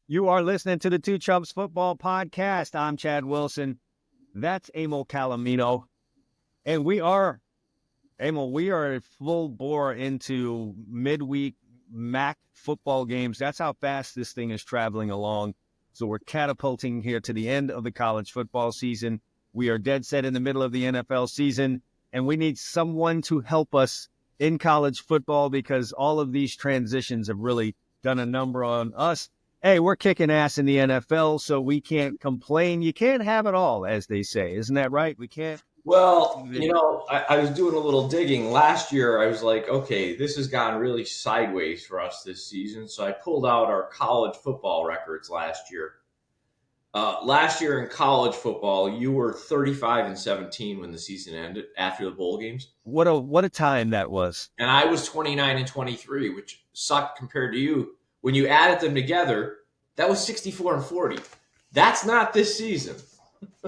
You are listening to the Two Chumps Football Podcast. I'm Chad Wilson. That's Emil Calamino. And Emil, we are full bore into midweek MAC football games. That's how fast this thing is traveling along. So we're catapulting here to the end of the college football season. We are dead set in the middle of the NFL season, and we need someone to help us in college football because all of these transitions have really done a number on us. Hey, we're kicking ass in the NFL, so we can't complain. You can't have it all, as they say. Isn't that right? We can't. Well, I was doing a little digging. Last year, I was like, okay, this has gone really sideways for us this season. So I pulled out our college football records last year. Last year in college football, you were 35-17 when the season ended after the bowl games. What a time that was. And I was 29-23, which sucked compared to you. When you added them together, that was 64-40. That's not this season.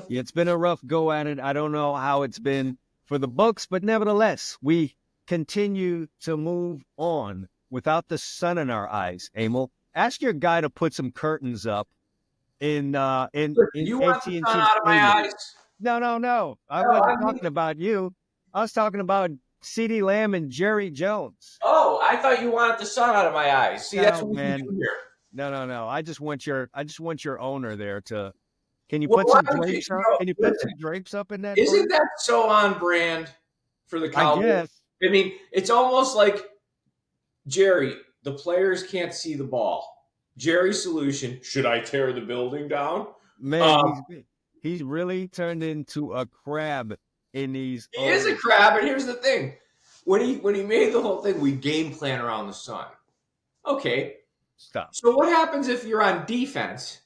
Yeah, it's been a rough go at it. I don't know how it's been for the Bucks, but nevertheless, we continue to move on without the sun in our eyes. Emil, ask your guy to put some curtains up in you want the AT&T sun out of my eyes? No. I wasn't talking about you. I was talking about CeeDee Lamb and Jerry Jones. Oh, I thought you wanted the sun out of my eyes. See, that's what we do here. No. I just want your owner there to. Can you put some drapes up? Can you put some drapes up in that? Isn't that so on brand for the Cowboys? I guess. I mean, it's almost like Jerry. The players can't see the ball. Jerry's solution: should I tear the building down? Man, he's really turned into a crab in these. He is a crab, and here's the thing: when he made the whole thing, we game plan around the sun. Okay, stop. So what happens if you're on defense?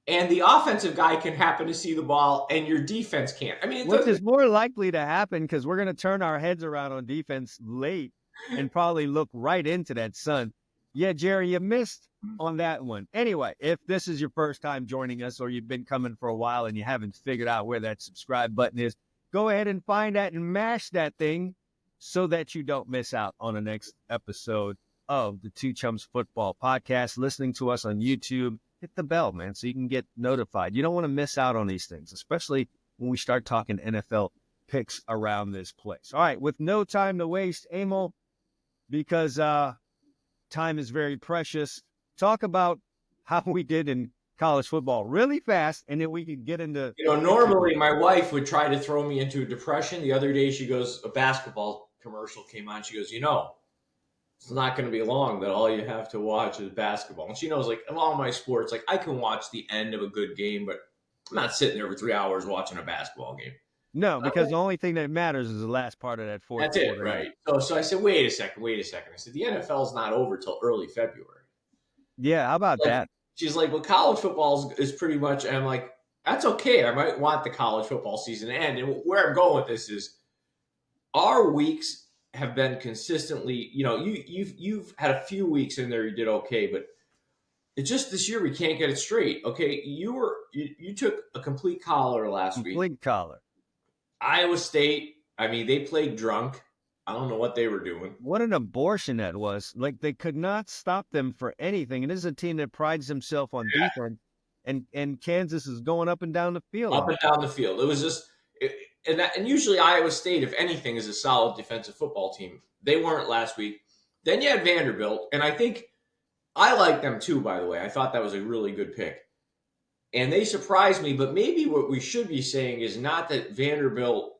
And the offensive guy can happen to see the ball, and your defense can't. I mean, which is more likely to happen because we're going to turn our heads around on defense late and probably look right into that sun. Yeah, Jerry, you missed on that one. Anyway, if this is your first time joining us or you've been coming for a while and you haven't figured out where that subscribe button is, go ahead and find that and mash that thing so that you don't miss out on the next episode of the Two Chumps Football Podcast. Listening to us on YouTube, hit the bell, man, so you can get notified. You don't want to miss out on these things, especially when we start talking NFL picks around this place. All right, with no time to waste, Emil, because time is very precious, talk about how we did in college football really fast, and then we can get into... normally my wife would try to throw me into a depression. The other day she goes, a basketball commercial came on. She goes, it's not going to be long that all you have to watch is basketball. And she knows, like, of all my sports, like, I can watch the end of a good game, but I'm not sitting there for 3 hours watching a basketball game. No, because the only thing that matters is the last part of that fourth quarter. That's it, right? So I said, wait a second. I said, the NFL's not over till early February. Yeah, how about that? She's like, well, college football is pretty much, and I'm like, that's okay. I might want the college football season to end. And where I'm going with this is our weeks have been consistently, you've had a few weeks in there you did okay, but it's just this year we can't get it straight. Okay, you took a complete collar last week. Complete collar. Iowa State, I mean, they played drunk. I don't know what they were doing. What an abortion that was. Like, they could not stop them for anything. And this is a team that prides himself on defense, and Kansas is going up and down the field. Up and down the field. It was just... And usually Iowa State, if anything, is a solid defensive football team. They weren't last week. Then you had Vanderbilt, and I think I like them too, by the way. I thought that was a really good pick. And they surprised me, but maybe what we should be saying is not that Vanderbilt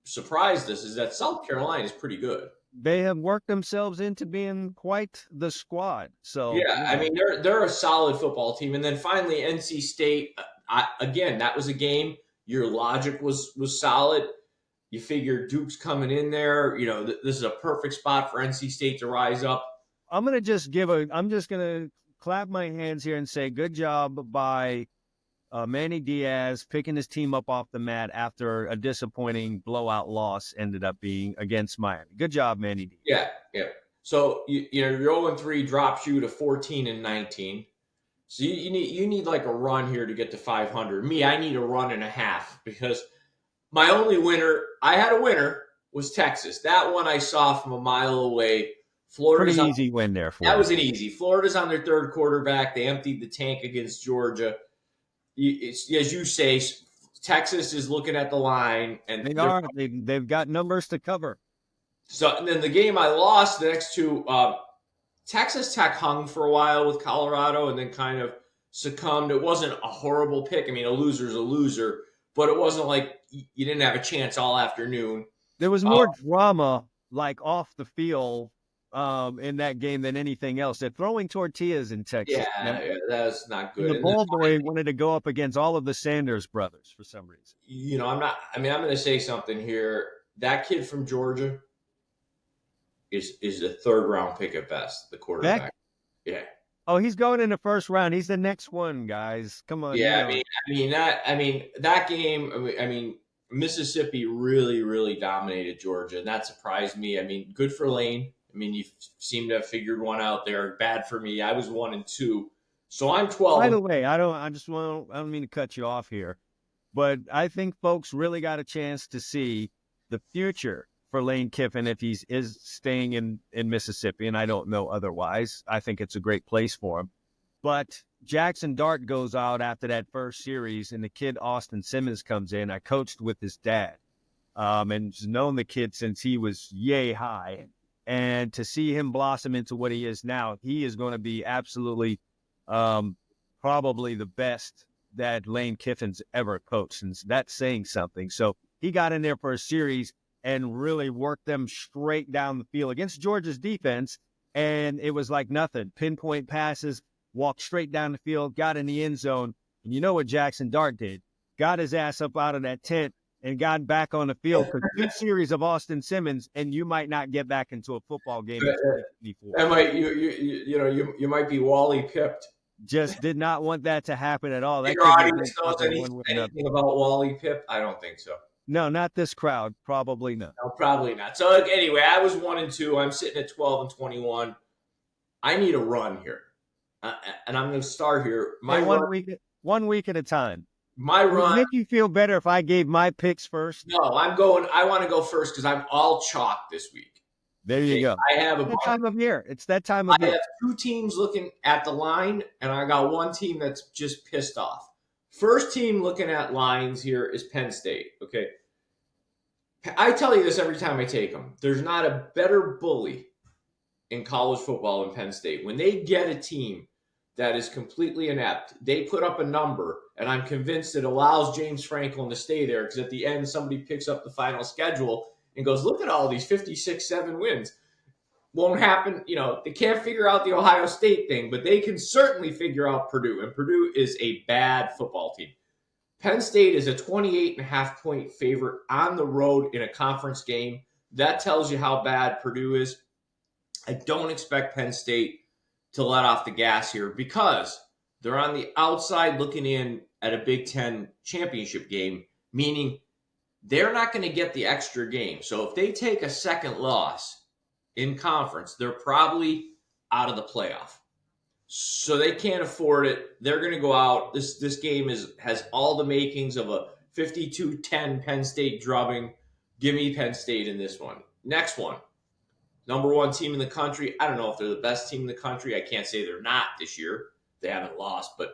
surprised us, is that South Carolina is pretty good. They have worked themselves into being quite the squad. So yeah, I mean, they're a solid football team. And then finally, NC State, again, that was a game. Your logic was solid. You figure Duke's coming in there. This is a perfect spot for NC State to rise up. I'm just going to clap my hands here and say good job by Manny Diaz picking his team up off the mat after a disappointing blowout loss ended up being against Miami. Good job, Manny Diaz. Yeah. So, you're 0-3, drops you to 14-19. So you need like a run here to get to 500. Me, I need a run and a half because my only winner, I had a winner, was Texas. That one I saw from a mile away Florida's Pretty on, easy win there for that them. was an easy. Florida's on their third quarterback. They emptied the tank against Georgia. It's, as you say, Texas is looking at the line, and They are. They've got numbers to cover. so. And then the game I lost, the next two, Texas Tech hung for a while with Colorado, and then kind of succumbed. It wasn't a horrible pick. I mean, a loser's a loser, but it wasn't like you didn't have a chance all afternoon. There was more drama, like off the field, in that game than anything else. They're throwing tortillas in Texas. Yeah, that's not good. The ball boy wanted to go up against all of the Sanders brothers for some reason. I'm not. I mean, I'm going to say something here. That kid from Georgia is a third round pick at best. The quarterback. Beck? Yeah. Oh, he's going in the first round. He's the next one, guys. Come on. Yeah, that game. I mean, Mississippi really, really dominated Georgia, and that surprised me. I mean, good for Lane. I mean, you seem to have figured one out there. Bad for me. I was 1-2, so I'm 12. By the way, I don't mean to cut you off here, but I think folks really got a chance to see the future for Lane Kiffin if he is staying in Mississippi, and I don't know otherwise. I think it's a great place for him. But Jackson Dart goes out after that first series, and the kid Austin Simmons comes in. I coached with his dad, and known the kid since he was yay high. And to see him blossom into what he is now, he is going to be absolutely probably the best that Lane Kiffin's ever coached, and that's saying something. So he got in there for a series and really worked them straight down the field against Georgia's defense, and it was like nothing. Pinpoint passes, walked straight down the field, got in the end zone, and you know what Jackson Dart did? Got his ass up out of that tent and got back on the field for 2 series of Austin Simmons, and you might not get back into a football game before. That might you might be Wally pipped. Just did not want that to happen at all. That Your audience knows anything about Wally Pipp? I don't think so. No, not this crowd. Probably not. No, probably not. So anyway, I was 1-2. I'm sitting at 12-21. I need a run here, and I'm going to start here. One week at a time. My run. Would it make you feel better if I gave my picks first? No, I'm going. I want to go first because I'm all chalk this week. There you go. I have that time of year. It's that time of year. I have 2 teams looking at the line, and I got 1 team that's just pissed off. First team looking at lines here is Penn State. Okay. I tell you this every time I take them. There's not a better bully in college football than Penn State. When they get a team that is completely inept, they put up a number, and I'm convinced it allows James Franklin to stay there because at the end, somebody picks up the final schedule and goes, look at all these 56-7 wins. Won't happen. They can't figure out the Ohio State thing, but they can certainly figure out Purdue, and Purdue is a bad football team. Penn State is a 28.5-point favorite on the road in a conference game. That tells you how bad Purdue is. I don't expect Penn State to let off the gas here because they're on the outside looking in at a Big Ten championship game, meaning they're not going to get the extra game. So if they take a second loss in conference, they're probably out of the playoff. So they can't afford it. They're going to go out. This game has all the makings of a 52-10 Penn State drubbing. Give me Penn State in this one. Next one. Number 1 team in the country. I don't know if they're the best team in the country. I can't say they're not this year. They haven't lost. But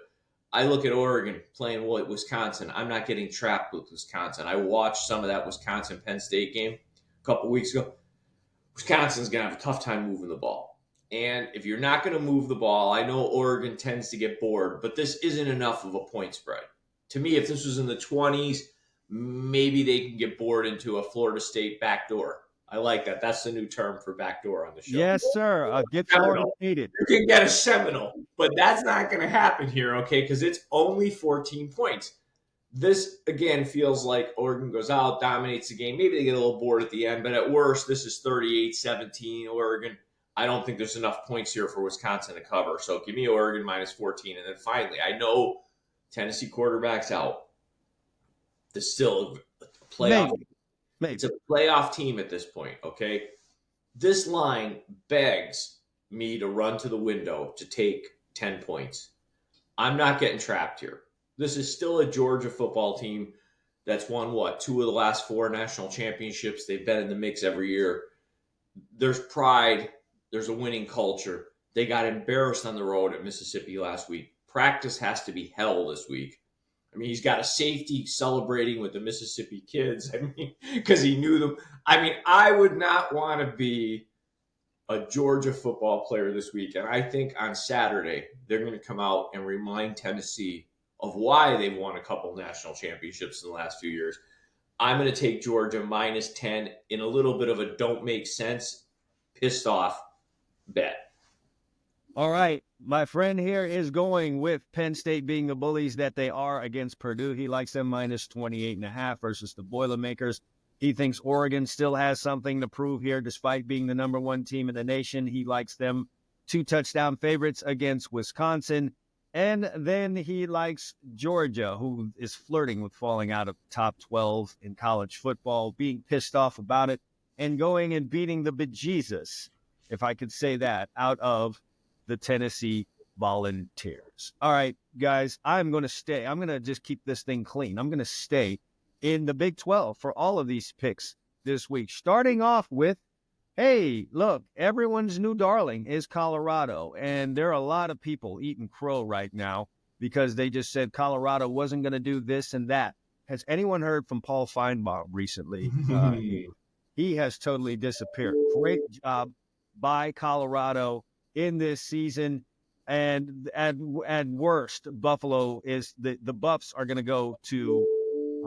I look at Oregon playing Wisconsin. I'm not getting trapped with Wisconsin. I watched some of that Wisconsin-Penn State game a couple weeks ago. Wisconsin's going to have a tough time moving the ball. And if you're not going to move the ball, I know Oregon tends to get bored, but this isn't enough of a point spread. To me, if this was in the 20s, maybe they can get bored into a Florida State backdoor. I like that. That's the new term for backdoor on the show. Yes, sir. Get Florida Stated. You can get a Seminole, but that's not going to happen here, okay, because it's only 14 points. This, again, feels like Oregon goes out, dominates the game. Maybe they get a little bored at the end, but at worst, this is 38-17 Oregon. I don't think there's enough points here for Wisconsin to cover. So give me Oregon minus 14. And then finally, I know Tennessee quarterback's out. There's still a playoff. Maybe. It's a playoff team at this point, okay? This line begs me to run to the window to take 10 points. I'm not getting trapped here. This is still a Georgia football team that's won, 2 of the last 4 national championships. They've been in the mix every year. There's pride. There's a winning culture. They got embarrassed on the road at Mississippi last week. Practice has to be hell this week. I mean, he's got a safety celebrating with the Mississippi kids. I mean, because he knew them. I mean, I would not want to be a Georgia football player this week. And I think on Saturday, they're going to come out and remind Tennessee of why they've won a couple national championships in the last few years. I'm going to take Georgia -10 in a little bit of a don't make sense, pissed off bet. All right. My friend here is going with Penn State being the bullies that they are against Purdue. He likes them -28.5 versus the Boilermakers. He thinks Oregon still has something to prove here despite being the #1 team in the nation. He likes them 2-touchdown favorites against Wisconsin. And then he likes Georgia, who is flirting with falling out of top 12 in college football, being pissed off about it, and going and beating the bejesus, if I could say that, out of the Tennessee Volunteers. All right, guys, I'm going to stay. I'm going to just keep this thing clean. I'm going to stay in the Big 12 for all of these picks this week. Starting off with, hey, look, everyone's new darling is Colorado. And there are a lot of people eating crow right now because they just said Colorado wasn't going to do this and that. Has anyone heard from Paul Feinbaum recently? He has totally disappeared. Great job by Colorado in this season. And at worst, Buffalo is the Buffs are going to go to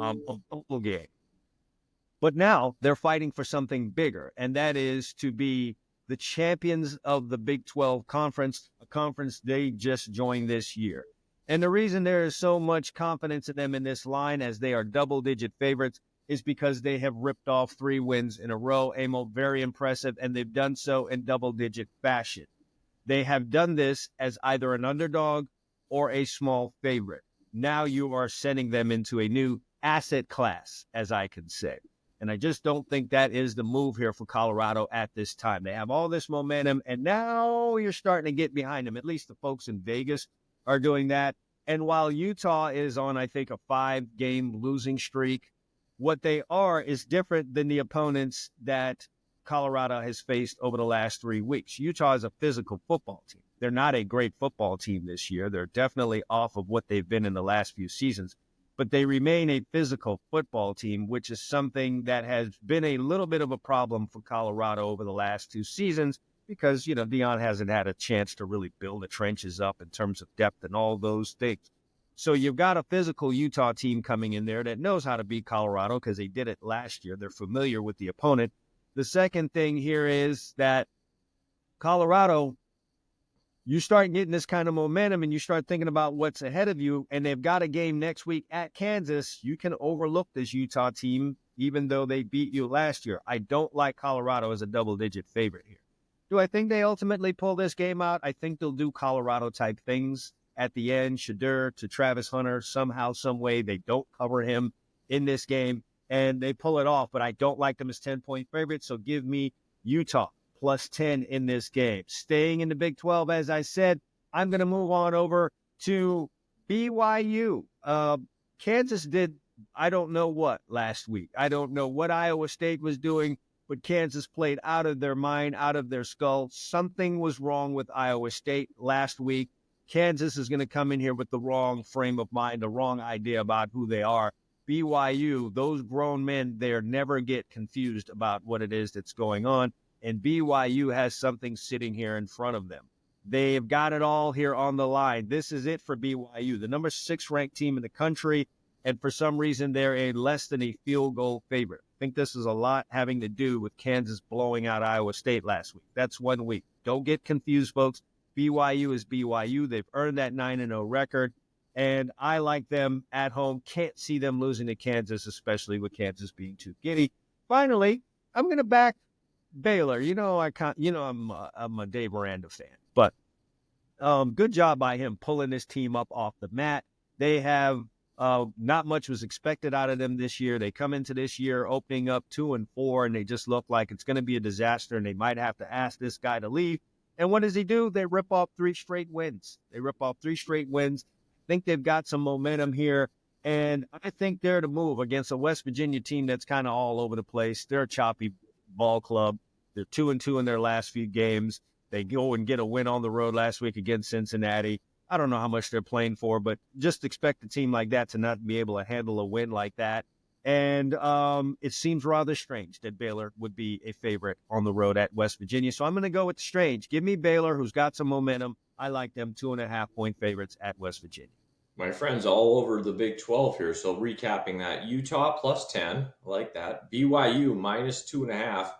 a bowl game. But now they're fighting for something bigger, and that is to be the champions of the Big 12 conference, a conference they just joined this year. And the reason there is so much confidence in them in this line as they are double-digit favorites is because they have ripped off 3 wins in a row. Emil, very impressive, and they've done so in double-digit fashion. They have done this as either an underdog or a small favorite. Now you are sending them into a new asset class, as I can say. And I just don't think that is the move here for Colorado at this time. They have all this momentum, and now you're starting to get behind them. At least the folks in Vegas are doing that. And while Utah is on, I think, a 5-game losing streak, what they are is different than the opponents that Colorado has faced over the last 3 weeks. Utah is a physical football team. They're not a great football team this year. They're definitely off of what they've been in the last few seasons. But they remain a physical football team, which is something that has been a little bit of a problem for Colorado over the last 2 seasons because, Deion hasn't had a chance to really build the trenches up in terms of depth and all those things. So you've got a physical Utah team coming in there that knows how to beat Colorado because they did it last year. They're familiar with the opponent. The second thing here is that Colorado, you start getting this kind of momentum and you start thinking about what's ahead of you, and they've got a game next week at Kansas. You can overlook this Utah team, even though they beat you last year. I don't like Colorado as a double-digit favorite here. Do I think they ultimately pull this game out? I think they'll do Colorado-type things at the end. Shadur to Travis Hunter, somehow, some way, they don't cover him in this game, and they pull it off. But I don't like them as 10-point favorites, so give me Utah +10 in this game. Staying in the Big 12, as I said, I'm going to move on over to BYU. Kansas did I don't know what last week. I don't know what Iowa State was doing, but Kansas played out of their mind, out of their skull. Something was wrong with Iowa State last week. Kansas is going to come in here with the wrong frame of mind, the wrong idea about who they are. BYU, those grown men, they never get confused about what it is that's going on. And BYU has something sitting here in front of them. They've got it all here on the line. This is it for BYU, the number 6 ranked team in the country. And for some reason, they're a less than a field goal favorite. I think this is a lot having to do with Kansas blowing out Iowa State last week. That's 1 week. Don't get confused, folks. BYU is BYU. They've earned that 9-0 record. And I like them at home. Can't see them losing to Kansas, especially with Kansas being too giddy. Finally, I'm going to back Baylor. I'm a Dave Miranda fan, but good job by him pulling this team up off the mat. They have not much was expected out of them this year. They come into this year opening up 2-4, and they just look like it's going to be a disaster, and they might have to ask this guy to leave. And what does he do? They rip off 3 straight wins. I think they've got some momentum here, and I think they're to move against a West Virginia team that's kind of all over the place. They're a choppy ball club. They're 2-2 in their last few games. They go and get a win on the road last week against Cincinnati. I don't know how much they're playing for, but just expect a team like that to not be able to handle a win like that. And it seems rather strange that Baylor would be a favorite on the road at West Virginia. So I'm going to go with strange. Give me Baylor, who's got some momentum. I like them 2.5-point favorites at West Virginia. My friends all over the Big 12 here. So recapping that, Utah plus 10. I like that. BYU minus 2.5.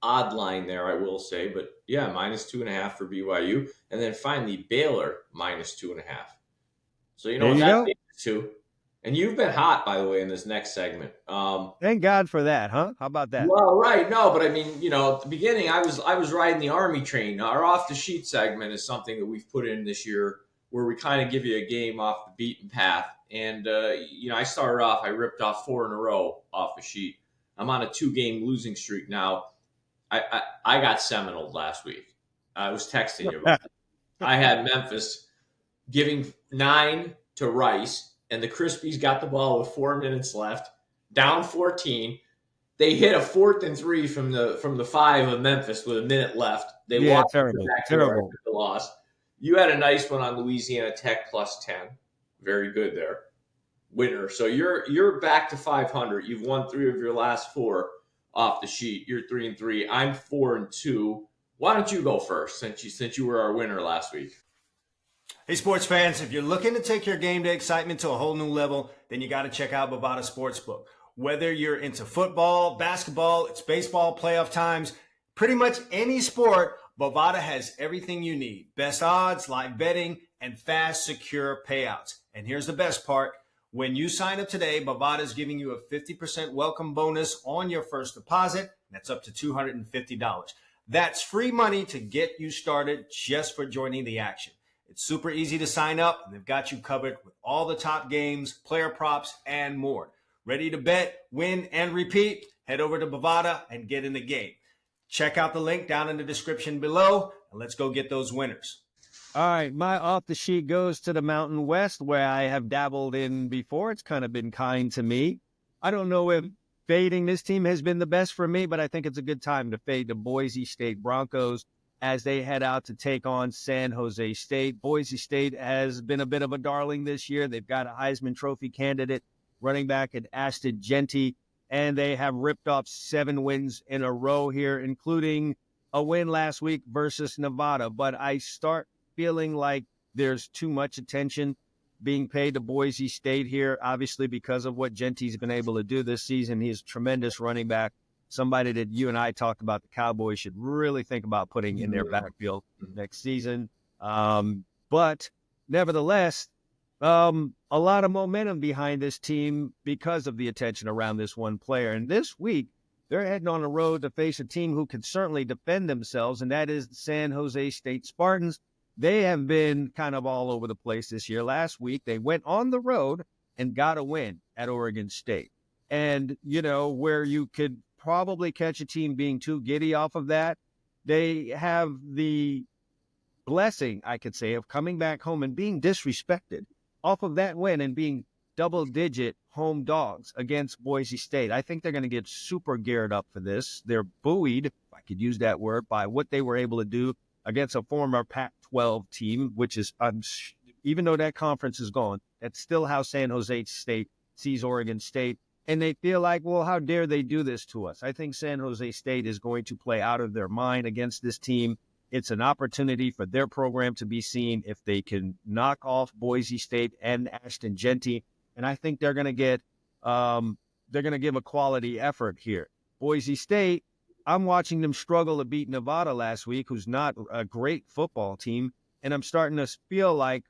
Odd line there, I will say. But yeah, minus 2.5 for BYU. And then finally, Baylor minus 2.5. So you know what that leads to. And you've been hot, by the way, in this next segment. Thank God for that, huh? How about that? Well, right. No, but I mean, you know, at the beginning, I was riding the Army train. Our off the sheet segment is something that we've put in this year, where we kind of give you a game off the beaten path. And you know, I started off. I ripped off 4 in a row off the sheet. I'm on a 2-game losing streak now. I got Seminole last week. I was texting you about it. I had Memphis giving 9 to Rice, and the Krispies got the ball with 4 minutes left, down 14. They hit a 4th and 3 from the 5 of Memphis with a minute left. They walked terrible. The loss. You had a nice one on Louisiana Tech plus 10. Very good there. Winner. So you're back to 500. You've won 3 of your last 4 off the sheet. You're 3-3. I'm 4-2. Why don't you go first since you were our winner last week? Hey, sports fans, if you're looking to take your game day excitement to a whole new level, then you got to check out Bovada Sportsbook. Whether you're into football, basketball, it's baseball playoff times, pretty much any sport, Bovada has everything you need. Best odds, live betting, and fast, secure payouts. And here's the best part. When you sign up today, Bovada is giving you a 50% welcome bonus on your first deposit. That's up to $250. That's free money to get you started just for joining the action. It's super easy to sign up, and they've got you covered with all the top games, player props, and more. Ready to bet, win, and repeat? Head over to Bovada and get in the game. Check out the link down in the description below, and let's go get those winners. All right, my off the sheet goes to the Mountain West, where I have dabbled in before. It's kind of been kind to me. I don't know if fading this team has been the best for me, but I think it's a good time to fade the Boise State Broncos as they head out to take on San Jose State. Boise State has been a bit of a darling this year. They've got a Heisman Trophy candidate, running back at Ashton Jeanty, and they have ripped off 7 wins in a row here, including a win last week versus Nevada. But I start feeling like there's too much attention being paid to Boise State here, obviously because of what Jeanty's been able to do this season. He's a tremendous running back, somebody that you and I talked about the Cowboys should really think about putting in their backfield next season. But nevertheless, a lot of momentum behind this team because of the attention around this one player. And this week, they're heading on the road to face a team who can certainly defend themselves, and that is the San Jose State Spartans. They have been kind of all over the place this year. Last week, they went on the road and got a win at Oregon State. And, you know, where you could probably catch a team being too giddy off of that, they have the blessing, I could say, of coming back home and being disrespected off of that win and being double-digit home dogs against Boise State. I think they're going to get super geared up for this. They're buoyed, if I could use that word, by what they were able to do against a former Pac-12 team, which is, even though that conference is gone, that's still how San Jose State sees Oregon State. And they feel like, well, how dare they do this to us? I think San Jose State is going to play out of their mind against this team. It's an opportunity for their program to be seen if they can knock off Boise State and Ashton Jeanty. And I think they're going to give a quality effort here. Boise State, I'm watching them struggle to beat Nevada last week, who's not a great football team. And I'm starting to feel like,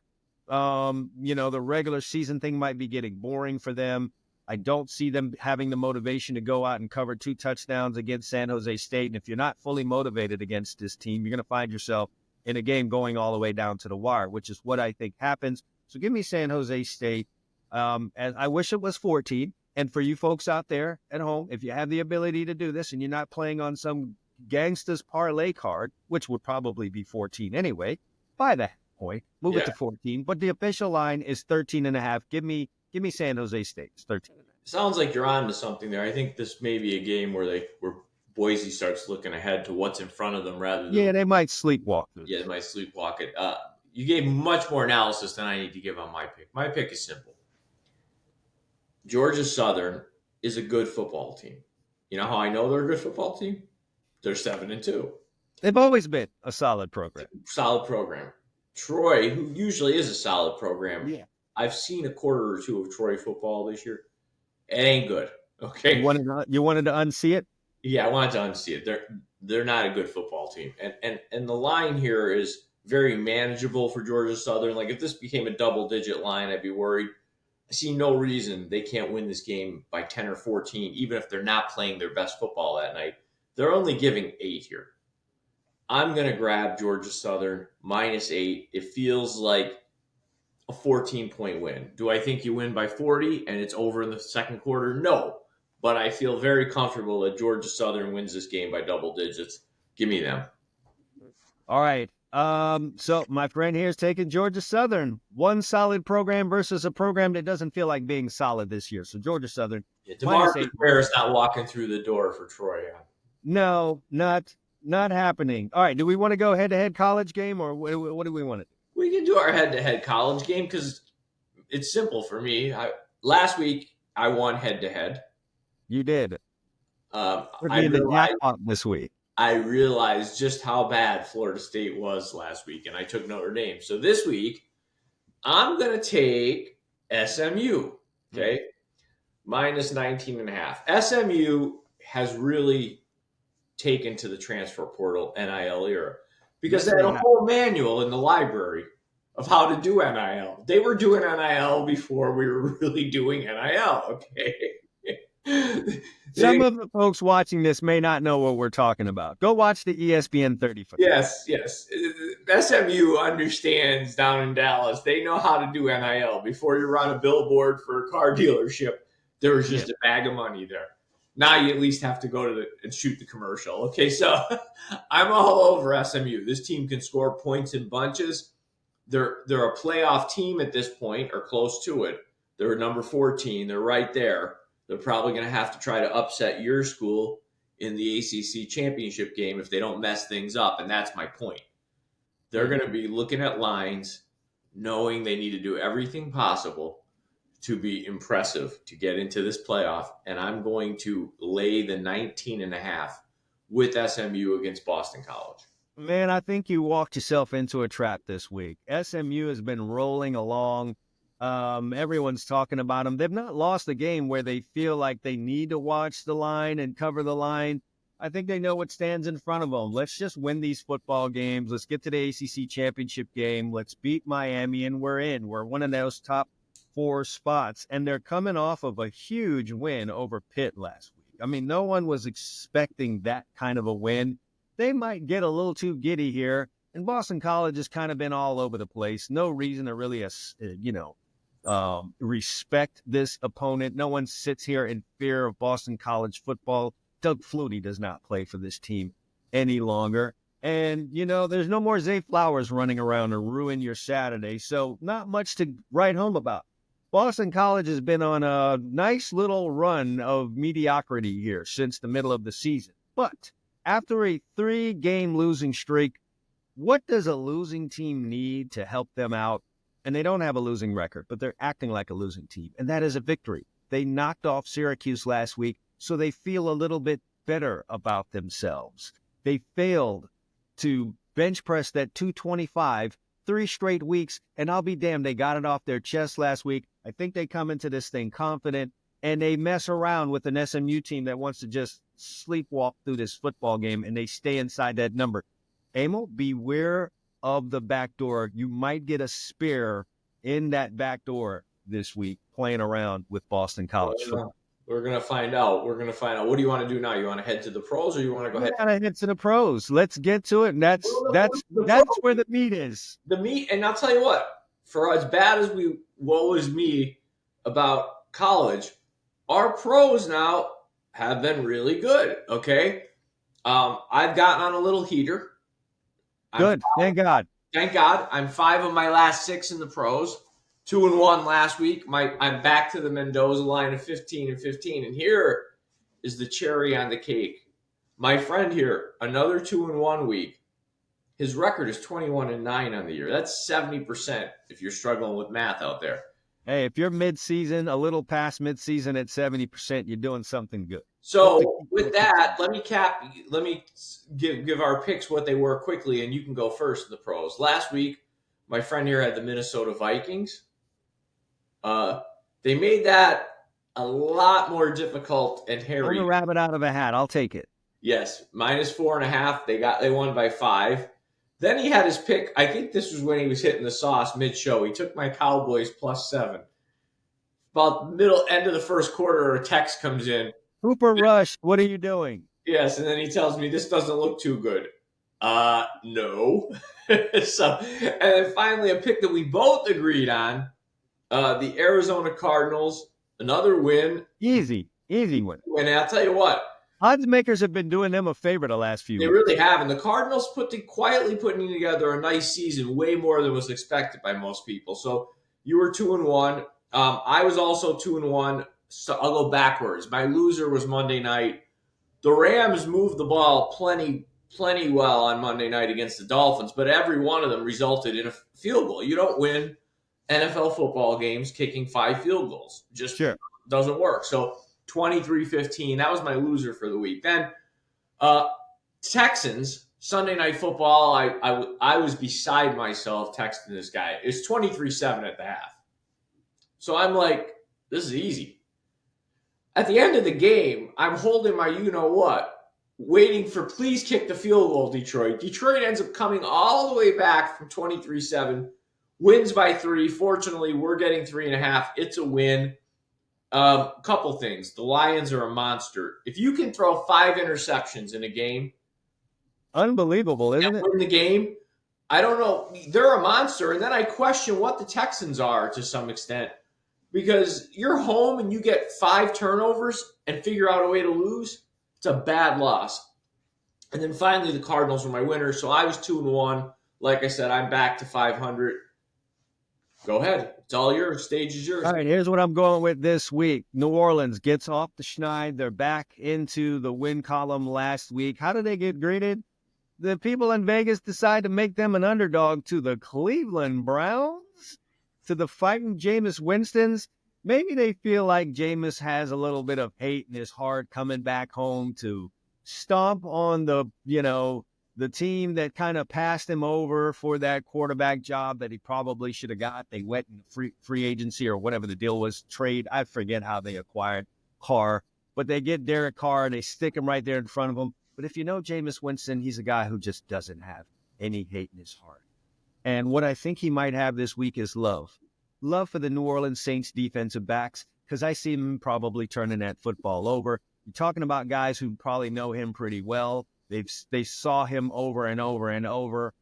the regular season thing might be getting boring for them. I don't see them having the motivation to go out and cover 2 touchdowns against San Jose State. And if you're not fully motivated against this team, you're going to find yourself in a game going all the way down to the wire, which is what I think happens. So give me San Jose State. And I wish it was 14. And for you folks out there at home, if you have the ability to do this and you're not playing on some gangsta's parlay card, which would probably be 14 anyway, by that point, move it to 14. But the official line is 13.5. Give me San Jose State. It's 13. Sounds like you're on to something there. I think this may be a game where Boise starts looking ahead to what's in front of them rather than Yeah, they might sleepwalk through. they might sleepwalk it. You gave much more analysis than I need to give on my pick. My pick is simple. Georgia Southern is a good football team. You know how I know they're a good football team? They're 7-2. They've always been a solid program. Solid program. Troy, who usually is a solid program, Yeah. I've seen a quarter or two of Troy football this year. It ain't good. Okay. You wanted to unsee it? Yeah, I wanted to unsee it. They're not a good football team. And the line here is very manageable for Georgia Southern. Like if this became a double-digit line, I'd be worried. I see no reason they can't win this game by 10 or 14, even if they're not playing their best football that night. They're only giving 8 here. I'm going to grab Georgia Southern -8. It feels like a 14-point win. Do I think you win by 40 and it's over in the second quarter? No. But I feel very comfortable that Georgia Southern wins this game by double digits. Give me them. All right. So my friend here is taking Georgia Southern. One solid program versus a program that doesn't feel like being solid this year. So Georgia Southern. Yeah, DeMarcus Ware is not walking through the door for Troy. No, not happening. All right. Do we want to go head-to-head college game, or what do we want to do? We can do our head-to-head college game because it's simple for me. Last week, I won head-to-head. You did. This week. I realized just how bad Florida State was last week, and I took Notre Dame. So this week, I'm going to take SMU, okay? -19.5. SMU has really taken to the transfer portal NIL era because they had a whole manual in the library of how to do NIL. They were doing NIL before we were really doing NIL, okay? Some of the folks watching this may not know what we're talking about. Go watch the ESPN 30. Yes. SMU understands down in Dallas. They know how to do NIL. Before you run a billboard for a car dealership, there was just a bag of money there. Now you at least have to go and shoot the commercial. Okay, so I'm all over SMU. This team can score points in bunches. They're a playoff team at this point, or close to it. They're number 14. They're right there. They're probably going to have to try to upset your school in the ACC championship game if they don't mess things up, and that's my point. They're going to be looking at lines, knowing they need to do everything possible to be impressive to get into this playoff, and I'm going to lay the 19.5 with SMU against Boston College. Man, I think you walked yourself into a trap this week. SMU has been rolling along. Everyone's talking about them. They've not lost a game where they feel like they need to watch the line and cover the line. I think they know what stands in front of them. Let's just win these football games. Let's get to the ACC championship game. Let's beat Miami, and we're in. We're one of those top 4 spots, and they're coming off of a huge win over Pitt last week. I mean, no one was expecting that kind of a win. They might get a little too giddy here, and Boston College has kind of been all over the place. No reason to really, respect this opponent. No one sits here in fear of Boston College football. Doug Flutie does not play for this team any longer. And, there's no more Zay Flowers running around to ruin your Saturday, so not much to write home about. Boston College has been on a nice little run of mediocrity here since the middle of the season. But after a 3-game losing streak, what does a losing team need to help them out? And they don't have a losing record, but they're acting like a losing team, and that is a victory. They knocked off Syracuse last week, so they feel a little bit better about themselves. They failed to bench press that 225 3 straight weeks, and I'll be damned, they got it off their chest last week. I think they come into this thing confident, and they mess around with an SMU team that wants to just sleepwalk through this football game, and they stay inside that number. Emil, beware of the back door. You might get a spear in that back door this week playing around with Boston College football. We're going to find out. What do you want to do now? You want to head to the pros, or you want to go ahead? We got to head to the pros. Let's get to it. And that's where the meat is. The meat, and I'll tell you what, for as bad as woe is me about college, our pros now have been really good, okay? I've gotten on a little heater. Good. Thank God. Thank God. I'm 5 of my last 6 in the pros. 2-1 last week. I'm back to the Mendoza line of 15-15. And here is the cherry on the cake. My friend here, another 2-1 week. His record is 21-9 on the year. That's 70% if you're struggling with math out there. Hey, if you're mid-season, a little past mid-season at 70%, you're doing something good. So with that, let me give our picks what they were quickly, and you can go first in the pros. Last week, my friend here had the Minnesota Vikings. They made that a lot more difficult and hairy. Pull the rabbit out of a hat. I'll take it. Yes, -4.5. They won by 5. Then he had his pick. I think this was when he was hitting the sauce mid-show. He took my Cowboys +7. About end of the first quarter, a text comes in. Cooper Rush, what are you doing? Yes, and then he tells me this doesn't look too good. No. So, and then finally a pick that we both agreed on, the Arizona Cardinals, another win. Easy win. And I'll tell you what, odds makers have been doing them a favor the last few weeks. They really have, and the Cardinals quietly putting together a nice season, way more than was expected by most people. So you were 2-1. I was also 2-1. So I'll go backwards. My loser was Monday night. The Rams moved the ball plenty well on Monday night against the Dolphins, but every one of them resulted in a field goal. You don't win NFL football games kicking 5 field goals. Just doesn't work. So 23-15, that was my loser for the week. Then Texans, Sunday Night Football, I was beside myself texting this guy. It's 23-7 at the half. So I'm like, this is easy. At the end of the game, I'm holding my you-know-what, waiting for please kick the field goal, Detroit. Detroit ends up coming all the way back from 23-7, wins by 3. Fortunately, we're getting 3.5. It's a win. Couple things. The Lions are a monster. If you can throw 5 interceptions in a game, unbelievable, isn't it? Win the game. I don't know. They're a monster. And then I question what the Texans are to some extent. Because you're home and you get 5 turnovers and figure out a way to lose, it's a bad loss. And then finally, the Cardinals were my winners. So I was 2-1. Like I said, I'm back to 500. Go ahead. It's all yours. Stage is yours. All right, here's what I'm going with this week. New Orleans gets off the schneid. They're back into the win column last week. How did they get greeted? The people in Vegas decide to make them an underdog to the Cleveland Browns. To the fighting Jameis Winstons. Maybe they feel like Jameis has a little bit of hate in his heart coming back home to stomp on the team that kind of passed him over for that quarterback job that he probably should have got. They went in free agency or whatever the deal was, trade. I forget how they acquired Carr, but they get Derek Carr and they stick him right there in front of him. But if you know Jameis Winston, he's a guy who just doesn't have any hate in his heart. And what I think he might have this week is love. Love for the New Orleans Saints defensive backs, because I see him probably turning that football over. You're talking about guys who probably know him pretty well. They saw him over and over and over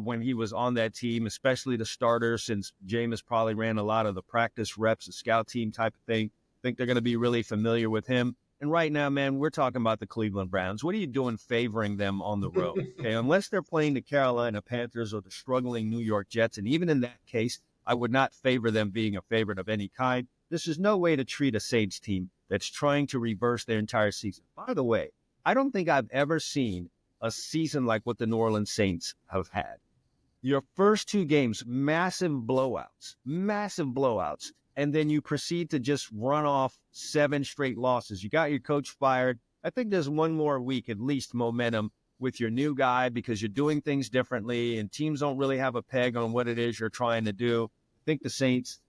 when he was on that team, especially the starters, since Jameis probably ran a lot of the practice reps, the scout team type of thing. I think they're going to be really familiar with him. And right now, man, we're talking about the Cleveland Browns. What are you doing favoring them on the road? Okay, unless they're playing the Carolina Panthers or the struggling New York Jets. And even in that case, I would not favor them being a favorite of any kind. This is no way to treat a Saints team that's trying to reverse their entire season. By the way, I don't think I've ever seen a season like what the New Orleans Saints have had. Your first 2 games, massive blowouts, and then you proceed to just run off 7 straight losses. You got your coach fired. I think there's one more week, at least, momentum with your new guy because you're doing things differently and teams don't really have a peg on what it is you're trying to do. I think the Saints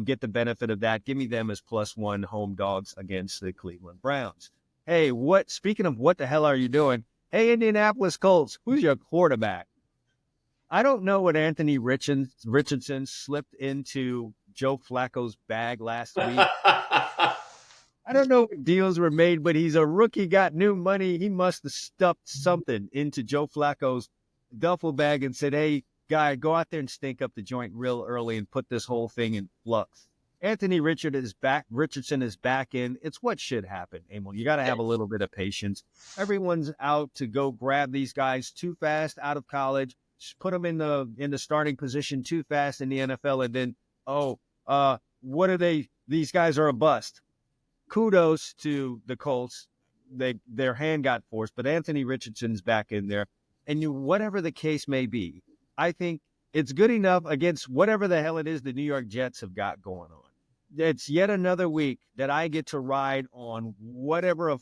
get the benefit of that. Give me them as +1 home dogs against the Cleveland Browns. Hey, speaking of what the hell are you doing? Hey, Indianapolis Colts, who's your quarterback? I don't know what Anthony Richardson slipped into Joe Flacco's bag last week. I don't know what deals were made, but he's a rookie, got new money. He must have stuffed something into Joe Flacco's duffel bag and said, hey, guy, go out there and stink up the joint real early and put this whole thing in flux. Anthony Richardson is back in. It's what should happen, Emil. You got to have a little bit of patience. Everyone's out to go grab these guys too fast out of college, just put them in the starting position too fast in the NFL, and then, what are they? These guys are a bust. Kudos to the Colts. their hand got forced, but Anthony Richardson's back in there. And whatever the case may be, I think it's good enough against whatever the hell it is the New York Jets have got going on. It's yet another week that I get to ride on whatever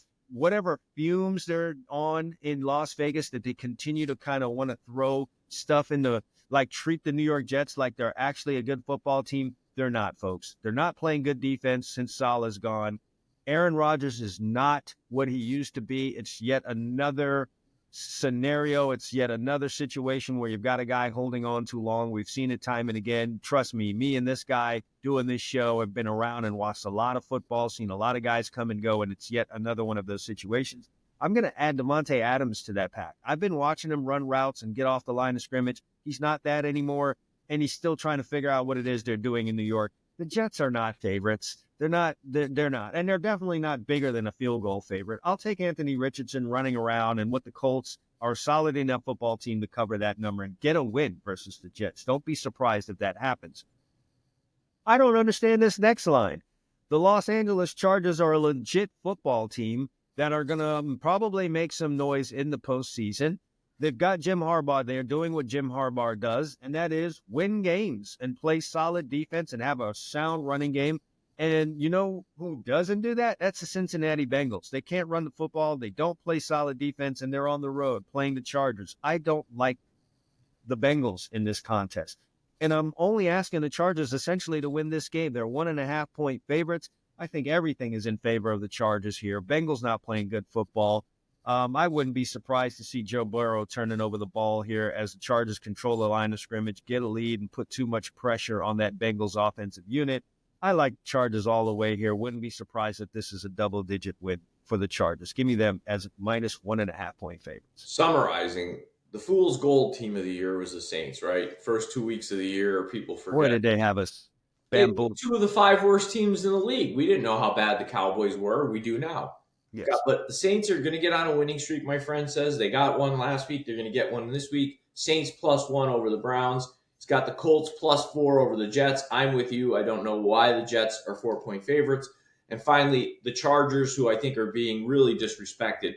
fumes they're on in Las Vegas, that they continue to kind of want to throw stuff into, like, treat the New York Jets like they're actually a good football team. They're not, folks. They're not playing good defense since Salah's gone. Aaron Rodgers is not what he used to be. It's yet another scenario. It's yet another situation where you've got a guy holding on too long. We've seen it time and again. Trust me and this guy doing this show have been around and watched a lot of football, seen a lot of guys come and go, and it's yet another one of those situations. I'm going to add Devontae Adams to that pack. I've been watching him run routes and get off the line of scrimmage. He's not that anymore, and he's still trying to figure out what it is they're doing in New York. The Jets are not favorites. They're not. And they're definitely not bigger than a field goal favorite. I'll take Anthony Richardson running around, and with the Colts are a solid enough football team to cover that number and get a win versus the Jets. Don't be surprised if that happens. I don't understand this next line. The Los Angeles Chargers are a legit football team that are going to probably make some noise in the postseason. They've got Jim Harbaugh there doing what Jim Harbaugh does, and that is win games and play solid defense and have a sound running game. And you know who doesn't do that? That's the Cincinnati Bengals. They can't run the football. They don't play solid defense, and they're on the road playing the Chargers. I don't like the Bengals in this contest. And I'm only asking the Chargers essentially to win this game. They're 1.5-point favorites. I think everything is in favor of the Chargers here. Bengals not playing good football. I wouldn't be surprised to see Joe Burrow turning over the ball here as the Chargers control the line of scrimmage, get a lead, and put too much pressure on that Bengals offensive unit. I like Chargers all the way here. Wouldn't be surprised if this is a double-digit win for the Chargers. Give me them as minus 1.5-point favorites. Summarizing, the fool's gold team of the year was the Saints, right? First 2 weeks of the year, people forget. Where did they have us? Bamboo. 2 of the 5 worst teams in the league. We didn't know how bad the Cowboys were. We do now. Yes. But the Saints are going to get on a winning streak, my friend says. They got one last week. They're going to get one this week. Saints +1 over the Browns. It's got the Colts +4 over the Jets. I'm with you. I don't know why the Jets are 4-point favorites. And finally, the Chargers, who I think are being really disrespected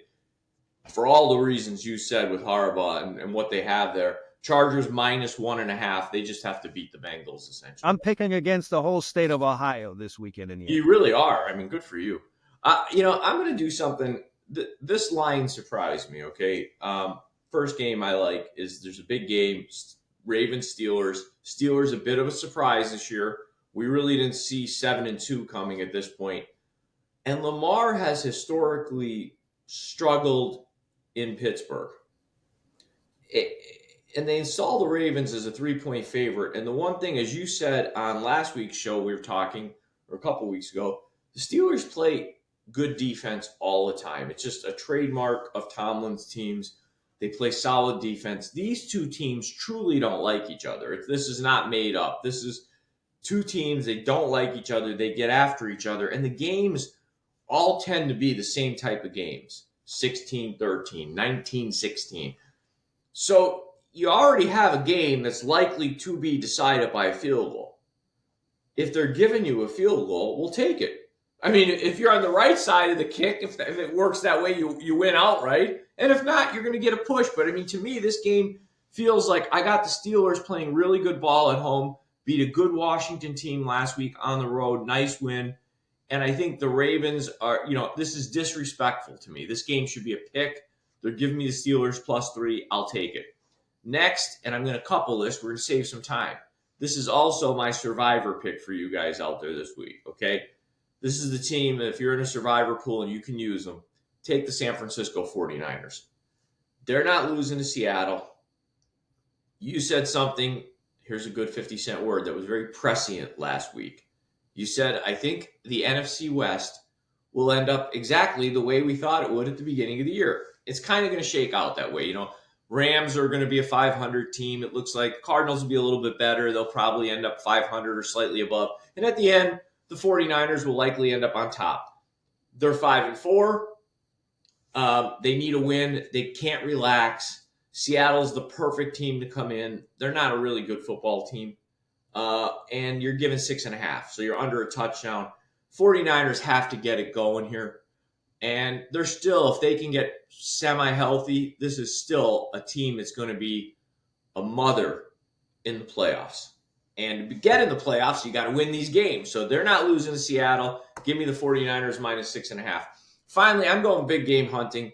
for all the reasons you said with Harbaugh and what they have there. Chargers -1.5. They just have to beat the Bengals, essentially. I'm picking against the whole state of Ohio this weekend in the You really are. I mean, good for you. I'm going to do something. This line surprised me, okay? First game I like is there's a big game, Ravens-Steelers. Steelers a bit of a surprise this year. We really didn't see 7-2 coming at this point. And Lamar has historically struggled in Pittsburgh. And they install the Ravens as a 3-point favorite. And the one thing, as you said on last week's show, we were talking, or a couple weeks ago, the Steelers play good defense all the time. It's just a trademark of Tomlin's teams. They play solid defense. These two teams truly don't like each other. This is not made up. This is two teams. They don't like each other. They get after each other. And the games all tend to be the same type of games. 16-13, 19-16. So you already have a game that's likely to be decided by a field goal. If they're giving you a field goal, we'll take it. I mean, if you're on the right side of the kick, if it works that way, you win outright. And if not, you're going to get a push. But, I mean, to me, this game feels like I got the Steelers playing really good ball at home, beat a good Washington team last week on the road, nice win. And I think the Ravens are, this is disrespectful to me. This game should be a pick. They're giving me the Steelers +3. I'll take it. Next, and I'm going to couple this. We're going to save some time. This is also my survivor pick for you guys out there this week, okay? This is the team that if you're in a survivor pool and you can use them, take the San Francisco 49ers. They're not losing to Seattle. You said something, here's a good 50-cent word, that was very prescient last week. You said, I think the NFC West will end up exactly the way we thought it would at the beginning of the year. It's kind of going to shake out that way. Rams are going to be a 500 team. It looks like Cardinals will be a little bit better. They'll probably end up 500 or slightly above. And at the end, the 49ers will likely end up on top. They're 5-4. They need a win. They can't relax. Seattle's the perfect team to come in. They're not a really good football team. And you're given 6.5. So you're under a touchdown. 49ers have to get it going here. And they're still, if they can get semi-healthy, this is still a team that's going to be a mother in the playoffs. And to get in the playoffs, you got to win these games. So they're not losing to Seattle. Give me the 49ers minus 6.5. Finally, I'm going big game hunting.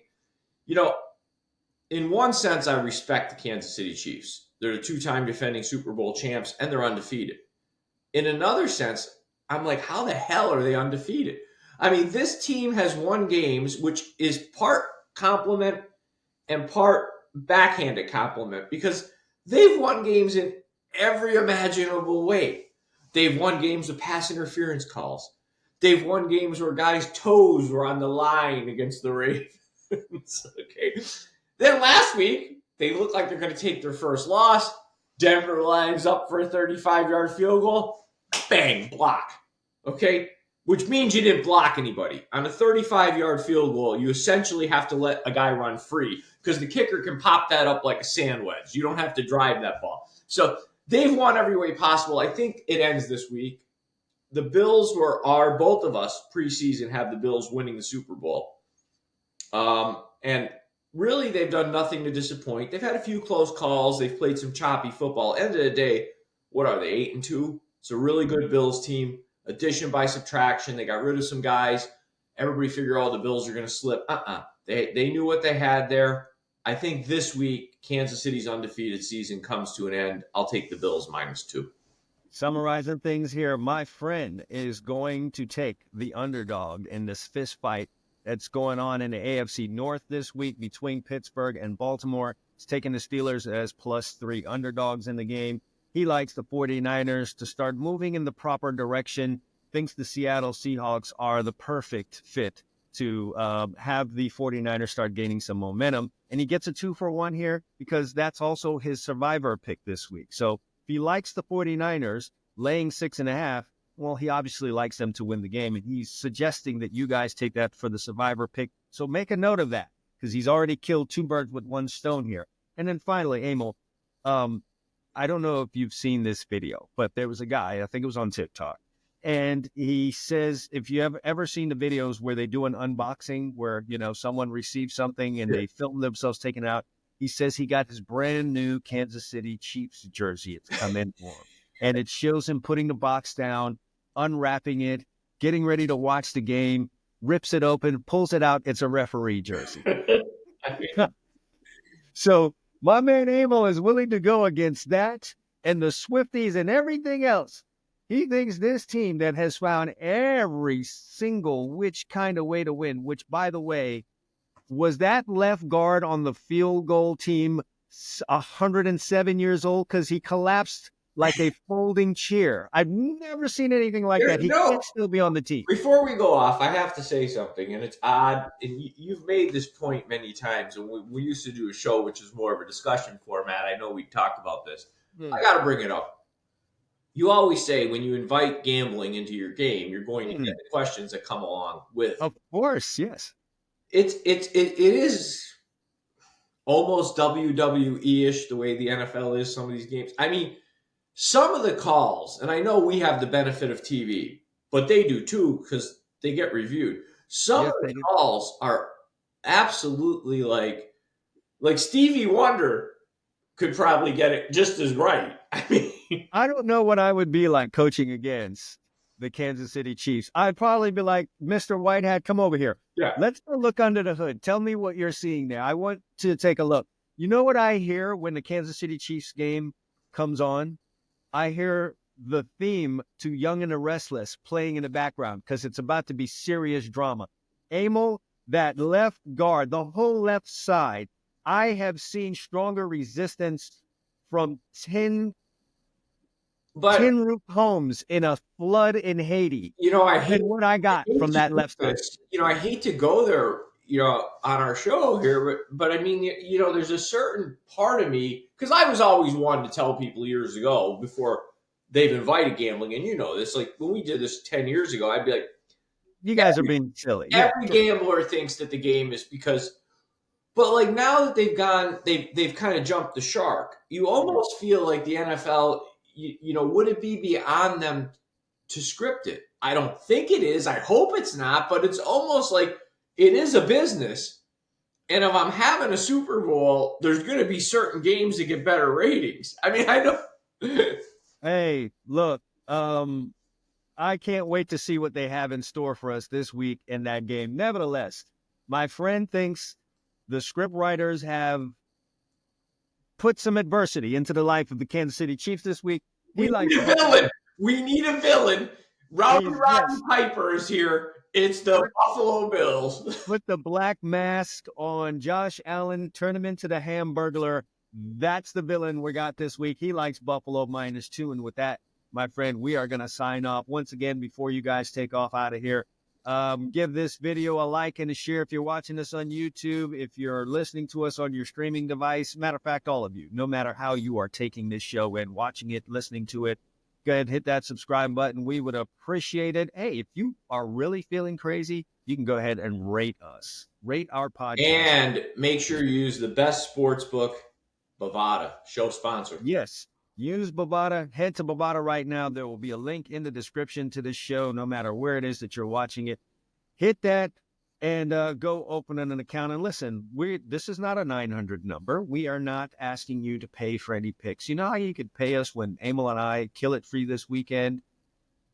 In one sense, I respect the Kansas City Chiefs. They're the two-time defending Super Bowl champs, and they're undefeated. In another sense, I'm like, how the hell are they undefeated? I mean, this team has won games, which is part compliment and part backhanded compliment, because they've won games in every imaginable way. They've won games with pass interference calls. They've won games where guys' toes were on the line against the Ravens. Okay. Then last week, they look like they're going to take their first loss. Denver lines up for a 35-yard field goal. Bang, block. Okay? Which means you didn't block anybody. On a 35-yard field goal, you essentially have to let a guy run free because the kicker can pop that up like a sand wedge. You don't have to drive that ball. So they've won every way possible. I think it ends this week. The Bills are both of us preseason have the Bills winning the Super Bowl. And really, they've done nothing to disappoint. They've had a few close calls. They've played some choppy football. End of the day, what are they, 8-2? It's a really good Bills team. Addition by subtraction. They got rid of some guys. Everybody figured, the Bills are going to slip. They knew what they had there. I think this week, Kansas City's undefeated season comes to an end. I'll take the Bills -2. Summarizing things here, my friend is going to take the underdog in this fist fight that's going on in the AFC North this week between Pittsburgh and Baltimore. He's taking the Steelers as +3 underdogs in the game. He likes the 49ers to start moving in the proper direction, thinks the Seattle Seahawks are the perfect fit to have the 49ers start gaining some momentum. And he gets a 2-for-1 here because that's also his survivor pick this week. So if he likes the 49ers laying 6.5, well, he obviously likes them to win the game. And he's suggesting that you guys take that for the survivor pick. So make a note of that because he's already killed 2 birds with 1 stone here. And then finally, Emil, I don't know if you've seen this video, but there was a guy, I think it was on TikTok, and he says, if you have ever seen the videos where they do an unboxing where, someone receives something and they film themselves taking it out, he says he got his brand new Kansas City Chiefs jersey. It's come in for him. And it shows him putting the box down, unwrapping it, getting ready to watch the game, rips it open, pulls it out. It's a referee jersey. So my man Emil is willing to go against that and the Swifties and everything else. He thinks this team that has found every single which kind of way to win, which, by the way, was that left guard on the field goal team 107 years old because he collapsed like a folding chair. I've never seen anything like that. He can't still be on the team. Before we go off, I have to say something, and it's odd, and you've made this point many times, and we used to do a show which is more of a discussion format. I know we talked about this. I got to bring it up. You always say when you invite gambling into your game, you're going to get the questions that come along with. Of course, yes. It is almost WWE-ish the way the NFL is, some of these games. I mean, some of the calls, and I know we have the benefit of TV, but they do too because they get reviewed. Some of the calls are absolutely like Stevie Wonder could probably get it just as right. I mean, I don't know what I would be like coaching against the Kansas City Chiefs. I'd probably be like, Mr. Whitehat, come over here. Yeah. Let's go look under the hood. Tell me what you're seeing there. I want to take a look. You know what I hear when the Kansas City Chiefs game comes on? I hear the theme to Young and the Restless playing in the background because it's about to be serious drama. Emil, that left guard, the whole left side, I have seen stronger resistance from 10 roof homes in a flood in Haiti. I hate what I got from that left side. I hate to go there, on our show here, but I mean, there's a certain part of me, because I was always one to tell people years ago before they've invited gambling, and this, like when we did this 10 years ago, I'd be like, you guys are being silly. Every gambler thinks that the game is because, but like now that they've kind of jumped the shark, you almost feel like the NFL, would it be beyond them to script it? I don't think it is. I hope it's not, but it's almost like it is a business. And if I'm having a Super Bowl, there's going to be certain games that get better ratings. I mean, I know. Hey, look, I can't wait to see what they have in store for us this week in that game. Nevertheless, my friend thinks the script writers have put some adversity into the life of the Kansas City Chiefs this week. We need a villain. We need a villain. Roddy Piper is here. It's the Buffalo Bills. Put the black mask on Josh Allen, turn him into the Hamburglar. That's the villain we got this week. He likes Buffalo -2. And with that, my friend, we are going to sign off. Once again, before you guys take off out of here, give this video a like and a share if you're watching us on YouTube, if you're listening to us on your streaming device. Matter of fact, all of you, no matter how you are taking this show and watching it, listening to it, go ahead and hit that subscribe button. We would appreciate it. Hey, if you are really feeling crazy, you can go ahead and rate us. Rate our podcast. And make sure you use the best sports book, Bovada, show sponsor. Yes. Use Bovada. Head to Bovada right now. There will be a link in the description to this show, no matter where it is that you're watching it. Hit that and go open an account. And listen, this is not a 900 number. We are not asking you to pay for any picks. You know how you could pay us when Emil and I kill it free this weekend?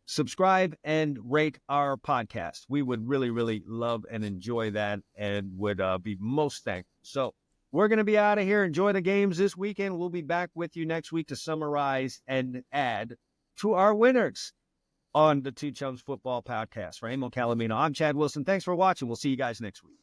Subscribe and rate our podcast. We would really, really love and enjoy that and would be most thankful. So we're going to be out of here. Enjoy the games this weekend. We'll be back with you next week to summarize and add to our winners on the Two Chumps Football Podcast. For Emil Calamino, I'm Chad Wilson. Thanks for watching. We'll see you guys next week.